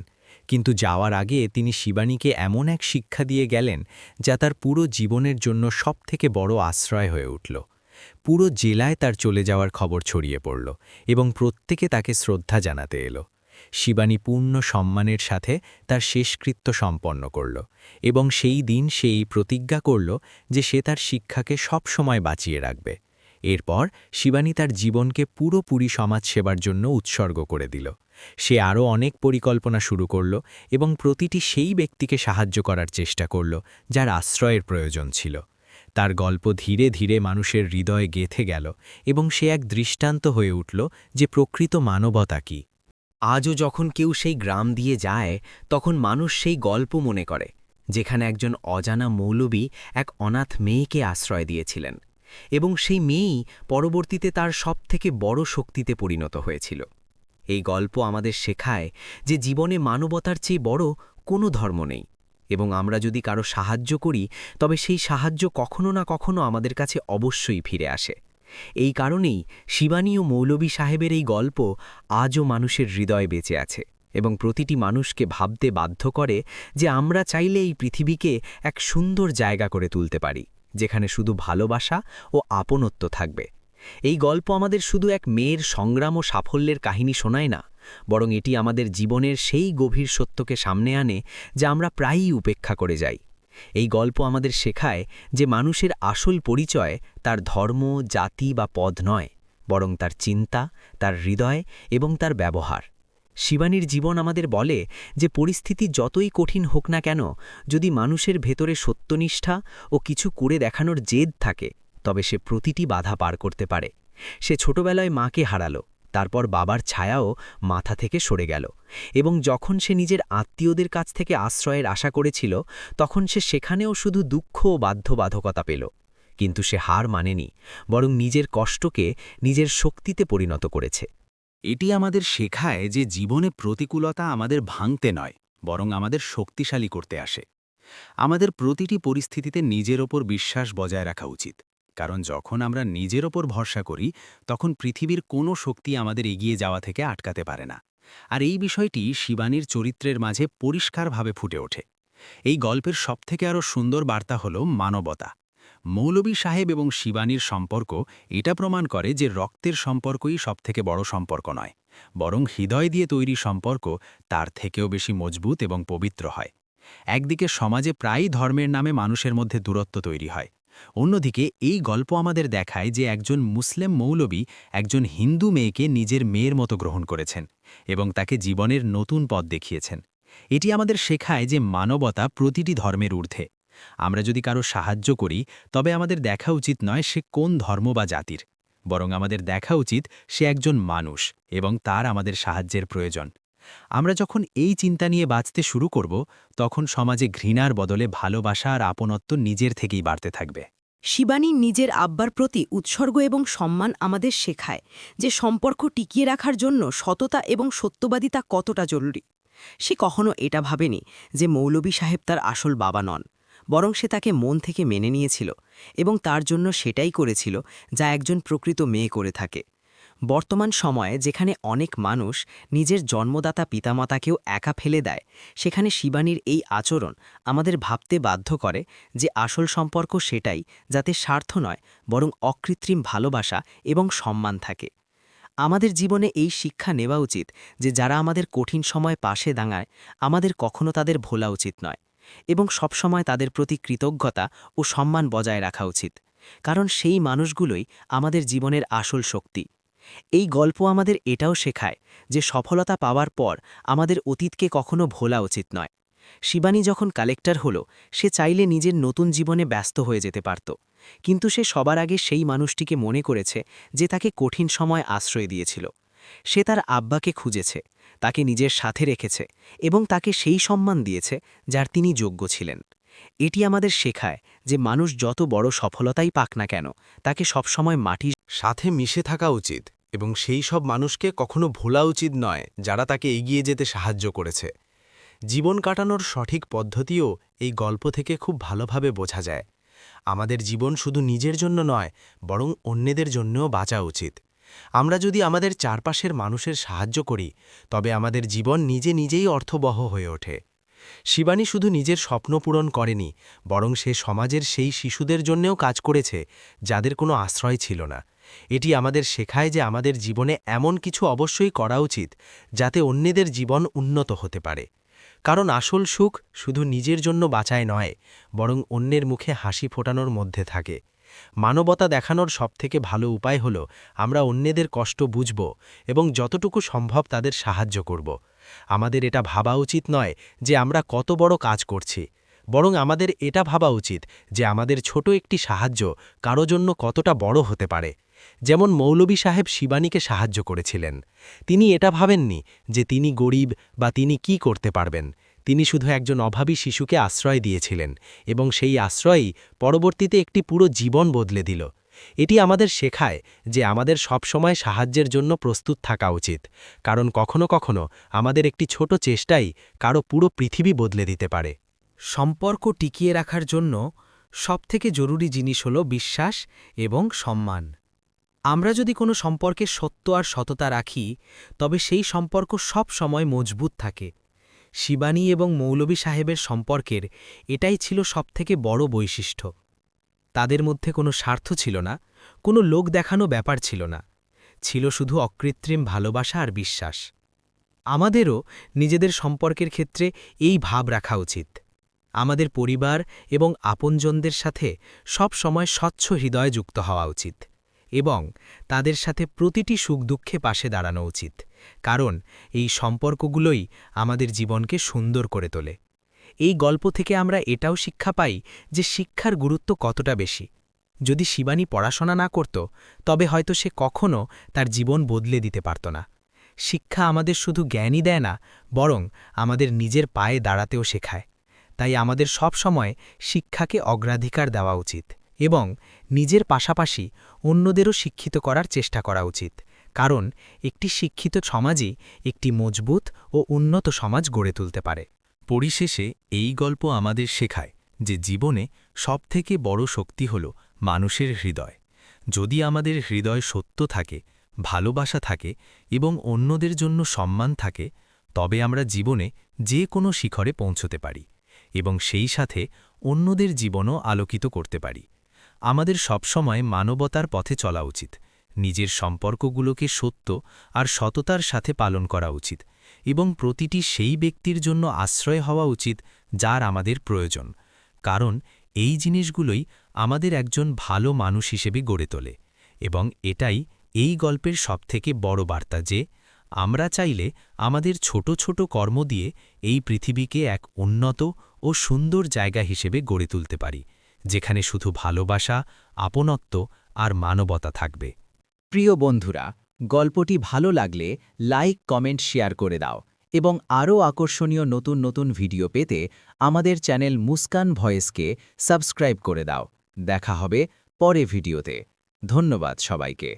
কিন্তু যাওয়ার আগে তিনি শিবানীকে এমন এক শিক্ষা দিয়ে গেলেন যা তার পুরো জীবনের জন্য সবথেকে বড় আশ্রয় হয়ে উঠল। পুরো জেলায় তার চলে যাওয়ার খবর ছড়িয়ে পড়ল এবং প্রত্যেকে তাকে শ্রদ্ধা জানাতে এলো। শিবানী পূর্ণ সম্মানের সাথে তার শেষকৃত্য সম্পন্ন করল এবং সেই দিন সে এই প্রতিজ্ঞা করল যে সে তার শিক্ষাকে সব সময় বাঁচিয়ে রাখবে। এরপর শিবানী তার জীবনকে পুরোপুরি সমাজসেবার জন্য উৎসর্গ করে দিল। সে আরও অনেক পরিকল্পনা শুরু করল এবং প্রতিটি সেই ব্যক্তিকে সাহায্য করার চেষ্টা করল যার আশ্রয়ের প্রয়োজন ছিল। তার গল্প ধীরে ধীরে মানুষের হৃদয়ে গেঁথে গেল এবং সে এক দৃষ্টান্ত হয়ে উঠল যে প্রকৃত মানবতা কী। আজও যখন কেউ সেই গ্রাম দিয়ে যায়, তখন মানুষ সেই গল্প মনে করে যেখানে একজন অজানা মৌলবী এক অনাথ মেয়েকে আশ্রয় দিয়েছিলেন এবং সেই মেয়েই পরবর্তীতে তার সবথেকে বড় শক্তিতে পরিণত হয়েছিল। এই গল্প আমাদের শেখায় যে জীবনে মানবতার চেয়ে বড় কোনো ধর্ম নেই এবং আমরা যদি কারো সাহায্য করি, তবে সেই সাহায্য কখনো না কখনো আমাদের কাছে অবশ্যই ফিরে আসে। এই কারণেই শিবানী ও মৌলভী সাহেবের এই গল্প আজও মানুষের হৃদয়ে বেঁচে আছে এবং প্রতিটি মানুষকে ভাবতে বাধ্য করে যে আমরা চাইলে এই পৃথিবীকে এক সুন্দর জায়গা করে তুলতে পারি, যেখানে শুধু ভালোবাসা ও আপনত্ব থাকবে। এই গল্প আমাদের শুধু এক মেয়ের সংগ্রাম ও সাফল্যের কাহিনী শোনায় না, বরং এটি আমাদের জীবনের সেই গভীর সত্যকে সামনে আনে যা আমরা প্রায়ই উপেক্ষা করে যাই। এই গল্প আমাদের শেখায় যে মানুষের আসল পরিচয় তার ধর্ম, জাতি বা পদ নয়, বরং তার চিন্তা, তার হৃদয় এবং তার ব্যবহার। শিবানীর জীবন আমাদের বলে যে পরিস্থিতি যতই কঠিন হোক না কেন, যদি মানুষের ভেতরে সত্যনিষ্ঠা ও কিছু করে দেখানোর জেদ থাকে, তবে সে প্রতিটি বাধা পার করতে পারে। সে ছোটবেলায় মাকে হারালো, তারপর বাবার ছায়াও মাথা থেকে সরে গেল এবং যখন সে নিজের আত্মীয়দের কাছ থেকে আশ্রয়ের আশা করেছিল, তখন সে সেখানেও শুধু দুঃখ ও বাধ্যবাধকতা পেল। কিন্তু সে হার মানেনি, বরং নিজের কষ্টকে নিজের শক্তিতে পরিণত করেছে। এটি আমাদের শেখায় যে জীবনে প্রতিকূলতা আমাদের ভাঙতে নয়, বরং আমাদের শক্তিশালী করতে আসে। আমাদের প্রতিটি পরিস্থিতিতে নিজের ওপর বিশ্বাস বজায় রাখা উচিত, কারণ যখন আমরা নিজের ওপর ভরসা করি, তখন পৃথিবীর কোনো শক্তি আমাদের এগিয়ে যাওয়া থেকে আটকাতে পারে না। আর এই বিষয়টি শিবানীর চরিত্রের মাঝে পরিষ্কারভাবে ফুটে ওঠে। এই গল্পের সবথেকে আরও সুন্দর বার্তা হল মানবতা। মৌলভী সাহেব এবং শিবানীর সম্পর্ক এটা প্রমাণ করে যে রক্তের সম্পর্কই সবথেকে বড় সম্পর্ক নয়, বরং হৃদয় দিয়ে তৈরি সম্পর্ক তার থেকেও বেশি মজবুত এবং পবিত্র হয়। একদিকে সমাজে প্রায়ই ধর্মের নামে মানুষের মধ্যে দূরত্ব তৈরি হয়, অন্যদিকে এই গল্প আমাদের দেখায় যে একজন মুসলিম মৌলবী একজন হিন্দু মেয়েকে নিজের মেয়ের মতো গ্রহণ করেছেন এবং তাকে জীবনের নতুন পথ দেখিয়েছেন। এটি আমাদের শেখায় যে মানবতা প্রতিটি ধর্মের ঊর্ধ্বে। আমরা যদি কারো সাহায্য করি, তবে আমাদের দেখা উচিত নয় সে কোন ধর্ম বা জাতির, বরং আমাদের দেখা উচিত সে একজন মানুষ এবং তার আমাদের সাহায্যের প্রয়োজন। আমরা যখন এই চিন্তা নিয়ে বাঁচতে শুরু করব তখন সমাজে ঘৃণার বদলে ভালোবাসা আর আপনত্ব নিজের থেকেই বাড়তে থাকবে। শিবানী নিজের আব্বার প্রতি উৎসর্গ এবং সম্মান আমাদের শেখায় যে সম্পর্ক টিকিয়ে রাখার জন্য সততা এবং সত্যবাদিতা কতটা জরুরি। সে কখনো এটা ভাবেনি যে মৌলভী সাহেব তার আসল বাবা নন, বরং সে তাকে মন থেকে মেনে নিয়েছিল এবং তার জন্য সেটাই করেছিল যা একজন প্রকৃত মেয়ে করে থাকে। বর্তমান সময়ে যেখানে অনেক মানুষ নিজের জন্মদাতা পিতামাতাকেও একা ফেলে দেয়, সেখানে শিবানীর এই আচরণ আমাদের ভাবতে বাধ্য করে যে আসল সম্পর্ক সেটাই যাতে স্বার্থ নয় বরং অকৃত্রিম ভালোবাসা এবং সম্মান থাকে। আমাদের জীবনে এই শিক্ষা নেওয়া উচিত যে যারা আমাদের কঠিন সময় পাশে দাঁড়ায় আমাদের কখনো তাদের ভোলা উচিত নয় এবং সবসময় তাদের প্রতি কৃতজ্ঞতা ও সম্মান বজায় রাখা উচিত, কারণ সেই মানুষগুলোই আমাদের জীবনের আসল শক্তি। এই গল্প আমাদের এটাও শেখায় যে সফলতা পাওয়ার পর আমাদের অতীতকে কখনো ভোলা উচিত নয়। শিবানী যখন কালেক্টর হলো, সে চাইলে নিজের নতুন জীবনে ব্যস্ত হয়ে যেতে পারত, কিন্তু সে সবার আগে সেই মানুষটিকে মনে করেছে যে তাকে কঠিন সময় আশ্রয় দিয়েছিল। সে তার আব্বাকে খুঁজেছে, তাকে নিজের সাথে রেখেছে এবং তাকে সেই সম্মান দিয়েছে যার তিনি যোগ্য ছিলেন। এটি আমাদের শেখায় যে মানুষ যত বড় সফলতাই পাক না কেন, তাকে সবসময় মাটির সাথে মিশে থাকা উচিত এবং সেই সব মানুষকে কখনো ভোলা উচিত নয় যারা তাকে এগিয়ে যেতে সাহায্য করেছে। জীবন কাটানোর সঠিক পদ্ধতিও এই গল্প থেকে খুব ভালোভাবে বোঝা যায়। আমাদের জীবন শুধু নিজের জন্য নয়, বরং অন্যদের জন্যও বাঁচা উচিত। আমরা যদি আমাদের চারপাশের মানুষের সাহায্য করি, তবে আমাদের জীবন নিজে নিজেই অর্থবহ হয়ে ওঠে। শিবানী শুধু নিজের স্বপ্ন পূরণ করেনি, বরং সে সমাজের সেই শিশুদের জন্যেও কাজ করেছে যাদের কোনো আশ্রয় ছিল না। এটি আমাদের শেখায় যে আমাদের জীবনে এমন কিছু অবশ্যই করা উচিত যাতে অন্যদের জীবন উন্নত হতে পারে, কারণ আসল সুখ শুধু নিজের জন্য বাঁচায় নয়, বরং অন্যের মুখে হাসি ফোটানোর মধ্যে থাকে। মানবতা দেখানোর সবথেকে ভালো উপায় হল আমরা অন্যদের কষ্ট বুঝব এবং যতটুকু সম্ভব তাদের সাহায্য করব। আমাদের এটা ভাবা উচিত নয় যে আমরা কত বড় কাজ করছি, বরং আমাদের এটা ভাবা উচিত যে আমাদের ছোট একটি সাহায্য কারো জন্য কতটা বড় হতে পারে। যেমন মৌলভী সাহেব শিবানীকে সাহায্য করেছিলেন। তিনি এটা ভাবেননি যে তিনি গরিব বা তিনি কি করতে পারবেন। তিনি শুধু একজন অভাবী শিশুকে আশ্রয় দিয়েছিলেন এবং সেই আশ্রয়ই পরবর্তীতে একটি পুরো জীবন বদলে দিল। এটি আমাদের শেখায় যে আমাদের সবসময় সাহায্যের জন্য প্রস্তুত থাকা উচিত, কারণ কখনো কখনো আমাদের একটি ছোট চেষ্টাই কারো পুরো পৃথিবী বদলে দিতে পারে। সম্পর্ক টিকিয়ে রাখার জন্য সবথেকে জরুরি জিনিস হল বিশ্বাস এবং সম্মান। আমরা যদি কোনো সম্পর্কে সত্য আর সততা রাখি, তবে সেই সম্পর্ক সব সময় মজবুত থাকে। শিবানী এবং মৌলভী সাহেবের সম্পর্কের এটাই ছিল সবথেকে বড় বৈশিষ্ট্য। তাদের মধ্যে কোনো স্বার্থ ছিল না, কোনো লোক দেখানো ব্যাপার ছিল না, ছিল শুধু অকৃত্রিম ভালোবাসা আর বিশ্বাস। আমাদেরও নিজেদের সম্পর্কের ক্ষেত্রে এই ভাব রাখা উচিত। আমাদের পরিবার এবং আপনজনদের সাথে সব সময় স্বচ্ছ হৃদয়ে যুক্ত হওয়া উচিত এবং তাদের সাথে প্রতিটি সুখ দুঃখে পাশে দাঁড়ানো উচিত, কারণ এই সম্পর্কগুলোই আমাদের জীবনকে সুন্দর করে তোলে। এই গল্প থেকে আমরা এটাও শিক্ষা পাই যে শিক্ষার গুরুত্ব কতটা বেশি। যদি শিবানী পড়াশোনা না করত, তবে হয়তো সে কখনো তার জীবন বদলে দিতে পারত না। শিক্ষা আমাদের শুধু জ্ঞানই দেয় না, বরং আমাদের নিজের পায়ে দাঁড়াতেও শেখায়। তাই আমাদের সব সময় শিক্ষাকে অগ্রাধিকার দেওয়া উচিত এবং নিজের পাশাপাশি অন্যদেরও শিক্ষিত করার চেষ্টা করা উচিত, কারণ একটি শিক্ষিত সমাজই একটি মজবুত ও উন্নত সমাজ গড়ে তুলতে পারে। পরিশেষে এই গল্প আমাদের শেখায় যে জীবনে সবথেকে বড় শক্তি হল মানুষের হৃদয়। যদি আমাদের হৃদয় সত্য থাকে, ভালোবাসা থাকে এবং অন্যদের জন্য সম্মান থাকে, তবে আমরা জীবনে যে কোনো শিখরে পৌঁছতে পারি এবং সেই সাথে অন্যদের জীবনও আলোকিত করতে পারি। আমাদের সবসময় মানবতার পথে চলা উচিত, নিজের সম্পর্কগুলোকে সত্য আর সততার সাথে পালন করা উচিত এবং প্রতিটি সেই ব্যক্তির জন্য আশ্রয় হওয়া উচিত যার আমাদের প্রয়োজন, কারণ এই জিনিসগুলোই আমাদের একজন ভালো মানুষ হিসেবে গড়ে তোলে। এবং এটাই এই গল্পের সবথেকে বড় বার্তা যে আমরা চাইলে আমাদের ছোট ছোট কর্ম দিয়ে এই পৃথিবীকে এক উন্নত ও সুন্দর জায়গা হিসেবে গড়ে তুলতে পারি, যেখানে শুধু ভালোবাসা, আপনত্ব আর মানবতা থাকবে। প্রিয় বন্ধুরা, গল্পটি ভালো লাগলে লাইক, কমেন্ট, শেয়ার করে দাও এবং আরও আকর্ষণীয় নতুন নতুন ভিডিও পেতে আমাদের চ্যানেল মুস্কান ভয়েসকে সাবস্ক্রাইব করে দাও। দেখা হবে পরে ভিডিওতে। ধন্যবাদ সবাইকে।